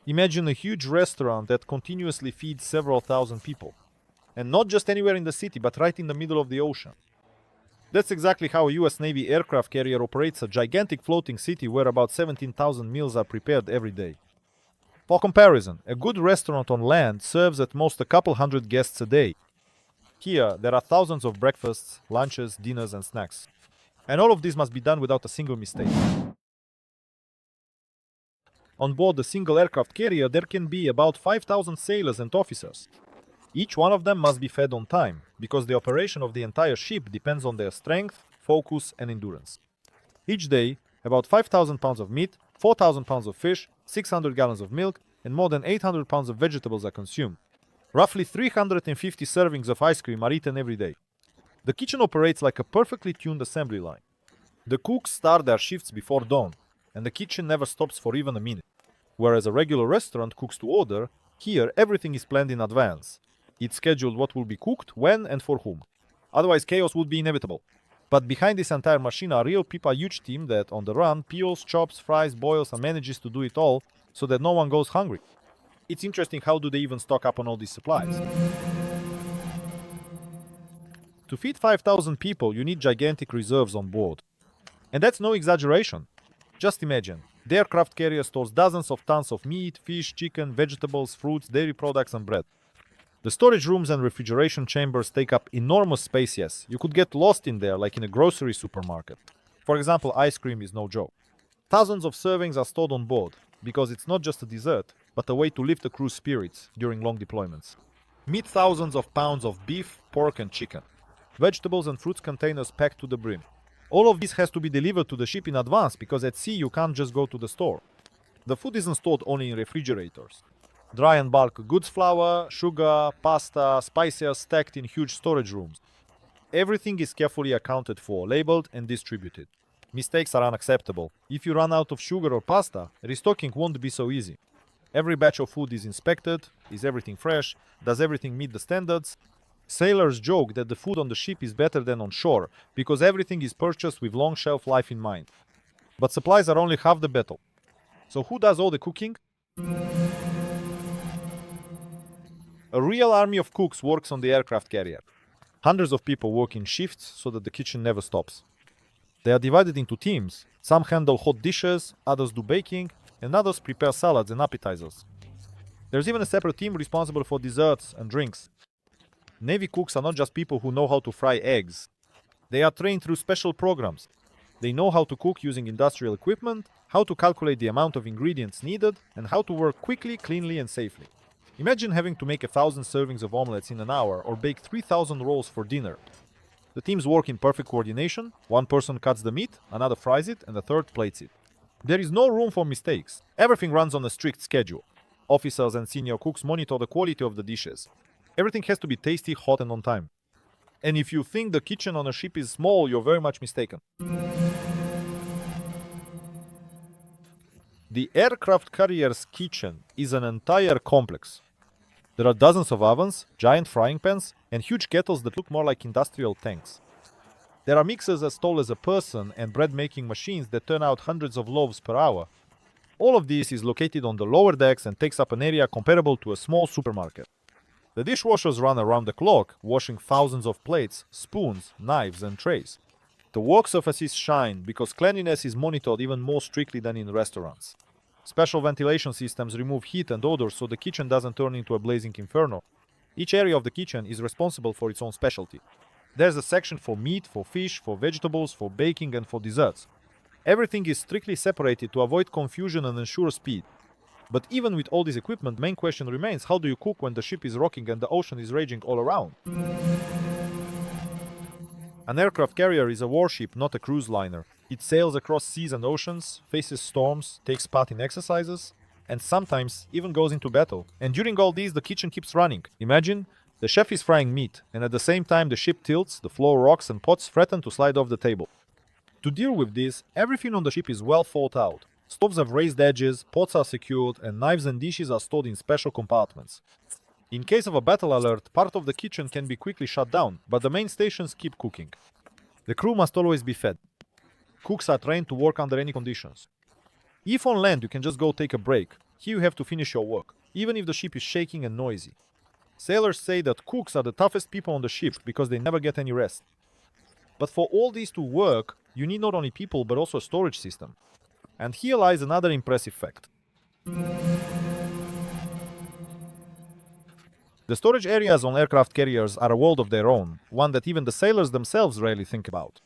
Imagine a huge restaurant that continuously feeds several thousand people. And not just anywhere in the city, but right in the middle of the ocean. That's exactly how a US Navy aircraft carrier operates a gigantic floating city where about 17,000 meals are prepared every day. For comparison, a good restaurant on land serves at most a couple hundred guests a day. Here, there are thousands of breakfasts, lunches, dinners, and snacks. And all of this must be done without a single mistake. On board a single aircraft carrier, there can be about 5,000 sailors and officers. Each one of them must be fed on time, because the operation of the entire ship depends on their strength, focus, and endurance. Each day, about 5,000 pounds of meat, 4,000 pounds of fish, 600 gallons of milk, and more than 800 pounds of vegetables are consumed. Roughly 350 servings of ice cream are eaten every day. The kitchen operates like a perfectly tuned assembly line. The cooks start their shifts before dawn, and the kitchen never stops for even a minute. Whereas a regular restaurant cooks to order, here everything is planned in advance. It's scheduled what will be cooked, when, and for whom. Otherwise, chaos would be inevitable. But behind this entire machine are real people, a huge team that, on the run, peels, chops, fries, boils, and manages to do it all so that no one goes hungry. It's interesting how do they even stock up on all these supplies. To feed 5,000 people, you need gigantic reserves on board. And that's no exaggeration. Just imagine, the aircraft carrier stores dozens of tons of meat, fish, chicken, vegetables, fruits, dairy products, and bread. The storage rooms and refrigeration chambers take up enormous space, yes. You could get lost in there like in a grocery supermarket. For example, ice cream is no joke. Thousands of servings are stored on board, because it's not just a dessert, but a way to lift the crew's spirits during long deployments. Meet thousands of pounds of beef, pork, and chicken. Vegetables and fruits containers packed to the brim. All of this has to be delivered to the ship in advance, because at sea you can't just go to the store. The food isn't stored only in refrigerators. Dry and bulk goods, flour, sugar, pasta, spices are stacked in huge storage rooms. Everything is carefully accounted for, labeled, and distributed. Mistakes are unacceptable. If you run out of sugar or pasta, restocking won't be so easy. Every batch of food is inspected. Is everything fresh? Does everything meet the standards? Sailors joke that the food on the ship is better than on shore, because everything is purchased with long shelf life in mind. But supplies are only half the battle. So who does all the cooking? A real army of cooks works on the aircraft carrier. Hundreds of people work in shifts so that the kitchen never stops. They are divided into teams. Some handle hot dishes, others do baking, and others prepare salads and appetizers. There's even a separate team responsible for desserts and drinks. Navy cooks are not just people who know how to fry eggs. They are trained through special programs. They know how to cook using industrial equipment, how to calculate the amount of ingredients needed, and how to work quickly, cleanly, and safely. Imagine having to make 1,000 servings of omelets in an hour or bake 3,000 rolls for dinner. The teams work in perfect coordination. One person cuts the meat, another fries it, and a third plates it. There is no room for mistakes. Everything runs on a strict schedule. Officers and senior cooks monitor the quality of the dishes. Everything has to be tasty, hot, and on time. And if you think the kitchen on a ship is small, you're very much mistaken. The aircraft carrier's kitchen is an entire complex. There are dozens of ovens, giant frying pans, and huge kettles that look more like industrial tanks. There are mixers as tall as a person and bread-making machines that turn out hundreds of loaves per hour. All of this is located on the lower decks and takes up an area comparable to a small supermarket. The dishwashers run around the clock, washing thousands of plates, spoons, knives, and trays. The work surfaces shine because cleanliness is monitored even more strictly than in restaurants. Special ventilation systems remove heat and odor so the kitchen doesn't turn into a blazing inferno. Each area of the kitchen is responsible for its own specialty. There's a section for meat, for fish, for vegetables, for baking, and for desserts. Everything is strictly separated to avoid confusion and ensure speed. But even with all this equipment, the main question remains, how do you cook when the ship is rocking and the ocean is raging all around? An aircraft carrier is a warship, not a cruise liner. It sails across seas and oceans, faces storms, takes part in exercises, and sometimes even goes into battle. And during all this, the kitchen keeps running. Imagine, the chef is frying meat, and at the same time the ship tilts, the floor rocks, and pots threaten to slide off the table. To deal with this, everything on the ship is well thought out. Stoves have raised edges, pots are secured, and knives and dishes are stored in special compartments. In case of a battle alert, part of the kitchen can be quickly shut down, but the main stations keep cooking. The crew must always be fed. Cooks are trained to work under any conditions. If on land you can just go take a break, Here you have to finish your work, even if the ship is shaking and noisy. Sailors say that cooks are the toughest people on the ship because they never get any rest. But for all these to work, you need not only people but also a storage system. And here lies another impressive fact. The storage areas on aircraft carriers are a world of their own, one that even the sailors themselves rarely think about.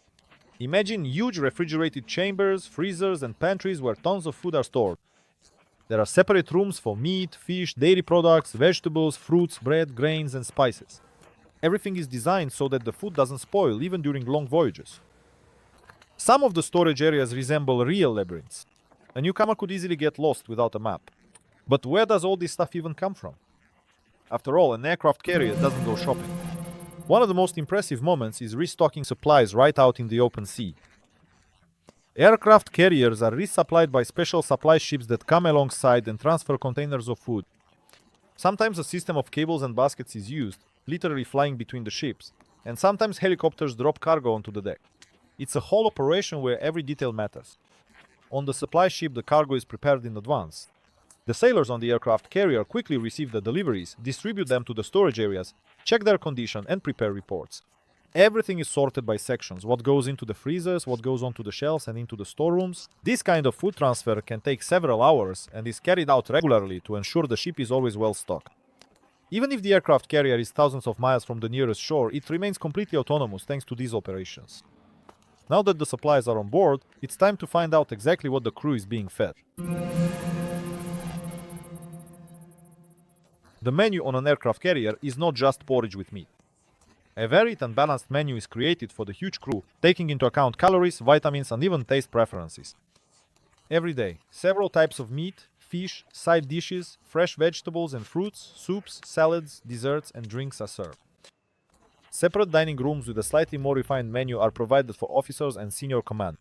Imagine huge refrigerated chambers, freezers, and pantries where tons of food are stored. There are separate rooms for meat, fish, dairy products, vegetables, fruits, bread, grains, and spices. Everything is designed so that the food doesn't spoil even during long voyages. Some of the storage areas resemble real labyrinths. A newcomer could easily get lost without a map. But where does all this stuff even come from? After all, an aircraft carrier doesn't go shopping. One of the most impressive moments is restocking supplies right out in the open sea. Aircraft carriers are resupplied by special supply ships that come alongside and transfer containers of food. Sometimes a system of cables and baskets is used, literally flying between the ships, and sometimes helicopters drop cargo onto the deck. It's a whole operation where every detail matters. On the supply ship, the cargo is prepared in advance. The sailors on the aircraft carrier quickly receive the deliveries, distribute them to the storage areas, check their condition, and prepare reports. Everything is sorted by sections, what goes into the freezers, what goes onto the shelves and into the storerooms. This kind of food transfer can take several hours and is carried out regularly to ensure the ship is always well stocked. Even if the aircraft carrier is thousands of miles from the nearest shore, it remains completely autonomous thanks to these operations. Now that the supplies are on board, it's time to find out exactly what the crew is being fed. The menu on an aircraft carrier is not just porridge with meat. A varied and balanced menu is created for the huge crew, taking into account calories, vitamins, and even taste preferences. Every day, several types of meat, fish, side dishes, fresh vegetables and fruits, soups, salads, desserts, and drinks are served. Separate dining rooms with a slightly more refined menu are provided for officers and senior command.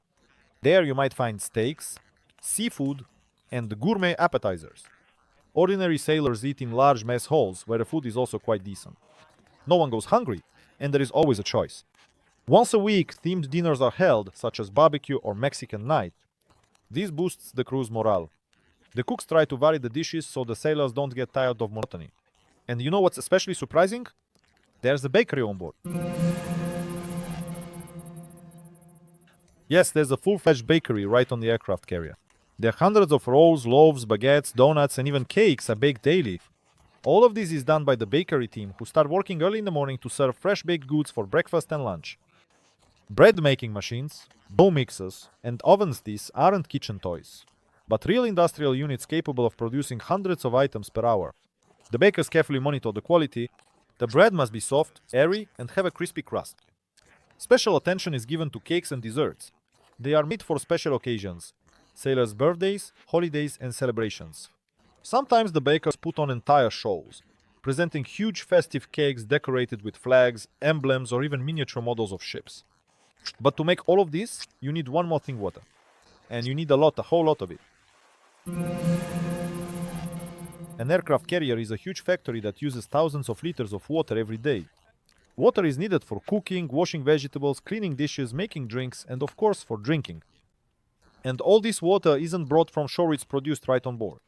There you might find steaks, seafood, and gourmet appetizers. Ordinary sailors eat in large mess halls where the food is also quite decent. No one goes hungry, and there is always a choice. Once a week, themed dinners are held, such as barbecue or Mexican night. This boosts the crew's morale. The cooks try to vary the dishes so the sailors don't get tired of monotony. And you know what's especially surprising? There's a bakery on board. Yes, there's a full-fledged bakery right on the aircraft carrier. There are hundreds of rolls, loaves, baguettes, donuts, and even cakes are baked daily. All of this is done by the bakery team, who start working early in the morning to serve fresh baked goods for breakfast and lunch. Bread making machines, dough mixers, and ovens these aren't kitchen toys, but real industrial units capable of producing hundreds of items per hour. The bakers carefully monitor the quality. The bread must be soft, airy, and have a crispy crust. Special attention is given to cakes and desserts. They are made for special occasions, sailors' birthdays, holidays, and celebrations. Sometimes the bakers put on entire shows, presenting huge festive cakes decorated with flags, emblems, or even miniature models of ships. But to make all of this, you need one more thing: water. And you need a whole lot of it. An aircraft carrier is a huge factory that uses thousands of liters of water every day. Water is needed for cooking, washing vegetables, cleaning dishes, making drinks, and of course for drinking. And all this water isn't brought from shore, it's produced right on board.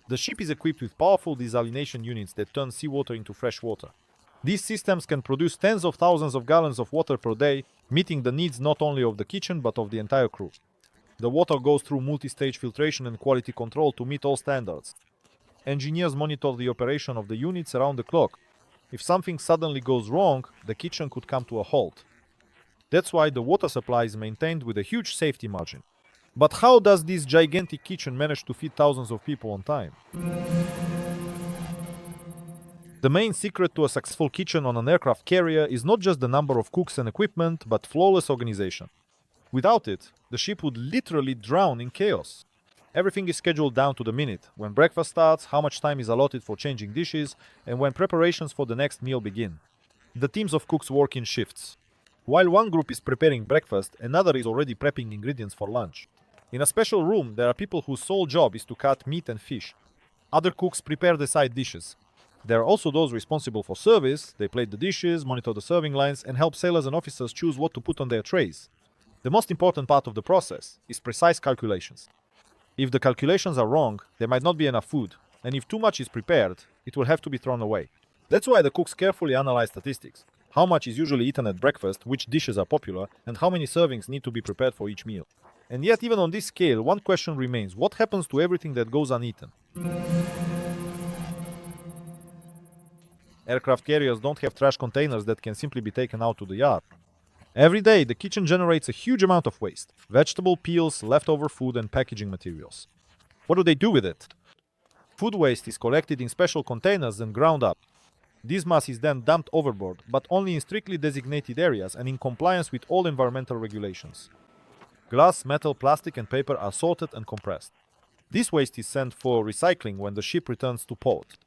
The ship is equipped with powerful desalination units that turn seawater into fresh water. These systems can produce tens of thousands of gallons of water per day, meeting the needs not only of the kitchen but of the entire crew. The water goes through multi-stage filtration and quality control to meet all standards. Engineers monitor the operation of the units around the clock. If something suddenly goes wrong, the kitchen could come to a halt. That's why the water supply is maintained with a huge safety margin. But how does this gigantic kitchen manage to feed thousands of people on time? The main secret to a successful kitchen on an aircraft carrier is not just the number of cooks and equipment, but flawless organization. Without it, the ship would literally drown in chaos. Everything is scheduled down to the minute: when breakfast starts, how much time is allotted for changing dishes, and when preparations for the next meal begin. The teams of cooks work in shifts. While one group is preparing breakfast, another is already prepping ingredients for lunch. In a special room, there are people whose sole job is to cut meat and fish. Other cooks prepare the side dishes. There are also those responsible for service. They plate the dishes, monitor the serving lines, and help sailors and officers choose what to put on their trays. The most important part of the process is precise calculations. If the calculations are wrong, there might not be enough food, and if too much is prepared, it will have to be thrown away. That's why the cooks carefully analyze statistics. How much is usually eaten at breakfast, which dishes are popular, and how many servings need to be prepared for each meal. And yet, even on this scale, one question remains: what happens to everything that goes uneaten? Aircraft carriers don't have trash containers that can simply be taken out to the yard. Every day, the kitchen generates a huge amount of waste: vegetable peels, leftover food, and packaging materials. What do they do with it? Food waste is collected in special containers and ground up. This mass is then dumped overboard, but only in strictly designated areas and in compliance with all environmental regulations. Glass, metal, plastic, and paper are sorted and compressed. This waste is sent for recycling when the ship returns to port.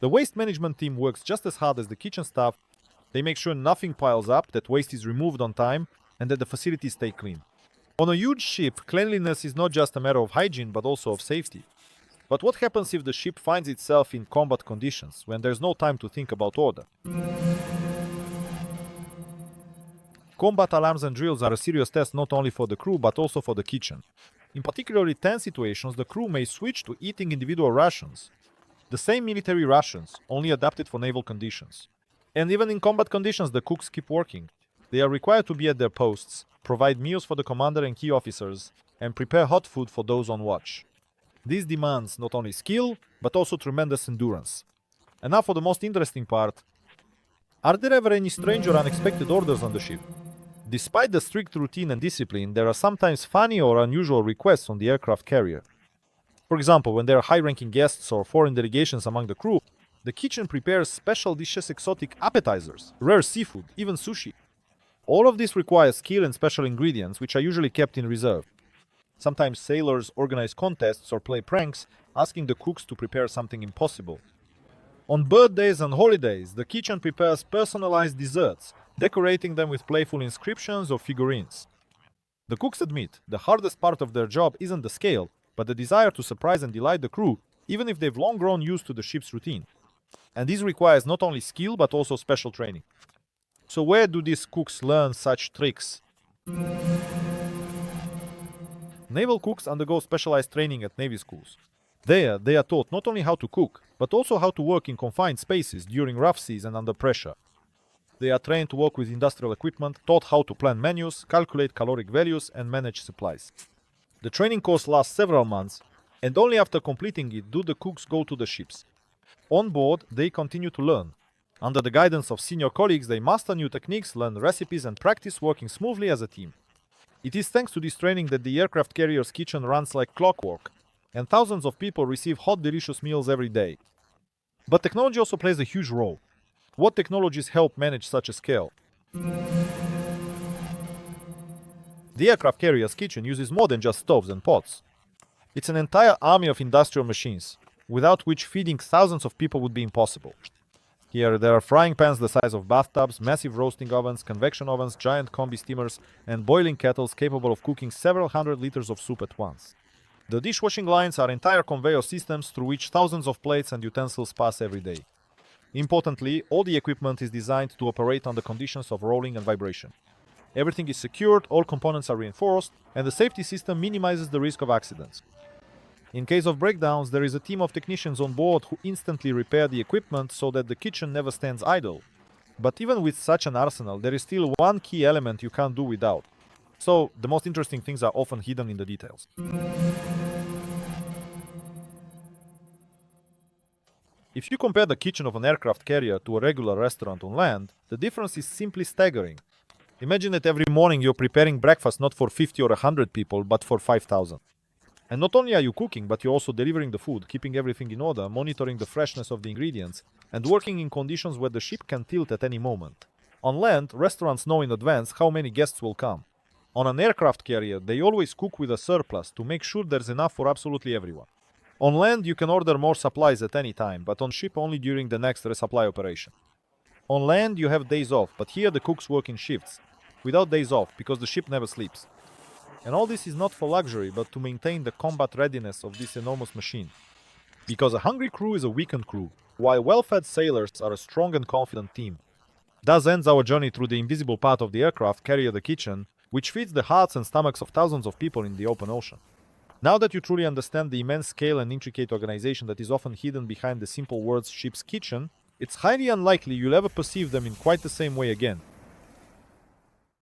The waste management team works just as hard as the kitchen staff. They make sure nothing piles up, that waste is removed on time, and that the facilities stay clean. On a huge ship, cleanliness is not just a matter of hygiene, but also of safety. But what happens if the ship finds itself in combat conditions, when there's no time to think about order? Combat alarms and drills are a serious test not only for the crew, but also for the kitchen. In particularly tense situations, the crew may switch to eating individual rations. The same military rations, only adapted for naval conditions. And even in combat conditions, the cooks keep working. They are required to be at their posts, provide meals for the commander and key officers, and prepare hot food for those on watch. This demands not only skill, but also tremendous endurance. And now for the most interesting part. Are there ever any strange or unexpected orders on the ship? Despite the strict routine and discipline, there are sometimes funny or unusual requests on the aircraft carrier. For example, when there are high-ranking guests or foreign delegations among the crew, the kitchen prepares special dishes, exotic appetizers, rare seafood, even sushi. All of this requires skill and special ingredients, which are usually kept in reserve. Sometimes sailors organize contests or play pranks, asking the cooks to prepare something impossible. On birthdays and holidays, the kitchen prepares personalized desserts, decorating them with playful inscriptions or figurines. The cooks admit the hardest part of their job isn't the scale, but the desire to surprise and delight the crew, even if they've long grown used to the ship's routine. And this requires not only skill, but also special training. So where do these cooks learn such tricks? Naval cooks undergo specialized training at Navy schools. There, they are taught not only how to cook, but also how to work in confined spaces during rough seas and under pressure. They are trained to work with industrial equipment, taught how to plan menus, calculate caloric values, and manage supplies. The training course lasts several months, and only after completing it do the cooks go to the ships. On board, they continue to learn. Under the guidance of senior colleagues, they master new techniques, learn recipes, and practice working smoothly as a team. It is thanks to this training that the aircraft carrier's kitchen runs like clockwork, and thousands of people receive hot, delicious meals every day. But technology also plays a huge role. What technologies help manage such a scale? The aircraft carrier's kitchen uses more than just stoves and pots. It's an entire army of industrial machines, without which feeding thousands of people would be impossible. Here, there are frying pans the size of bathtubs, massive roasting ovens, convection ovens, giant combi steamers, and boiling kettles capable of cooking several hundred liters of soup at once. The dishwashing lines are entire conveyor systems through which thousands of plates and utensils pass every day. Importantly, all the equipment is designed to operate under conditions of rolling and vibration. Everything is secured, all components are reinforced, and the safety system minimizes the risk of accidents. In case of breakdowns, there is a team of technicians on board who instantly repair the equipment so that the kitchen never stands idle. But even with such an arsenal, there is still one key element you can't do without. So, the most interesting things are often hidden in the details. If you compare the kitchen of an aircraft carrier to a regular restaurant on land, the difference is simply staggering. Imagine that every morning you're preparing breakfast not for 50 or 100 people, but for 5,000. And not only are you cooking, but you're also delivering the food, keeping everything in order, monitoring the freshness of the ingredients, and working in conditions where the ship can tilt at any moment. On land, restaurants know in advance how many guests will come. On an aircraft carrier, they always cook with a surplus to make sure there's enough for absolutely everyone. On land, you can order more supplies at any time, but on ship only during the next resupply operation. On land, you have days off, but here the cooks work in shifts, without days off, because the ship never sleeps. And all this is not for luxury, but to maintain the combat readiness of this enormous machine. Because a hungry crew is a weakened crew, while well-fed sailors are a strong and confident team. Thus ends our journey through the invisible part of the aircraft carrier, the kitchen, which feeds the hearts and stomachs of thousands of people in the open ocean. Now that you truly understand the immense scale and intricate organization that is often hidden behind the simple words ship's kitchen, it's highly unlikely you'll ever perceive them in quite the same way again.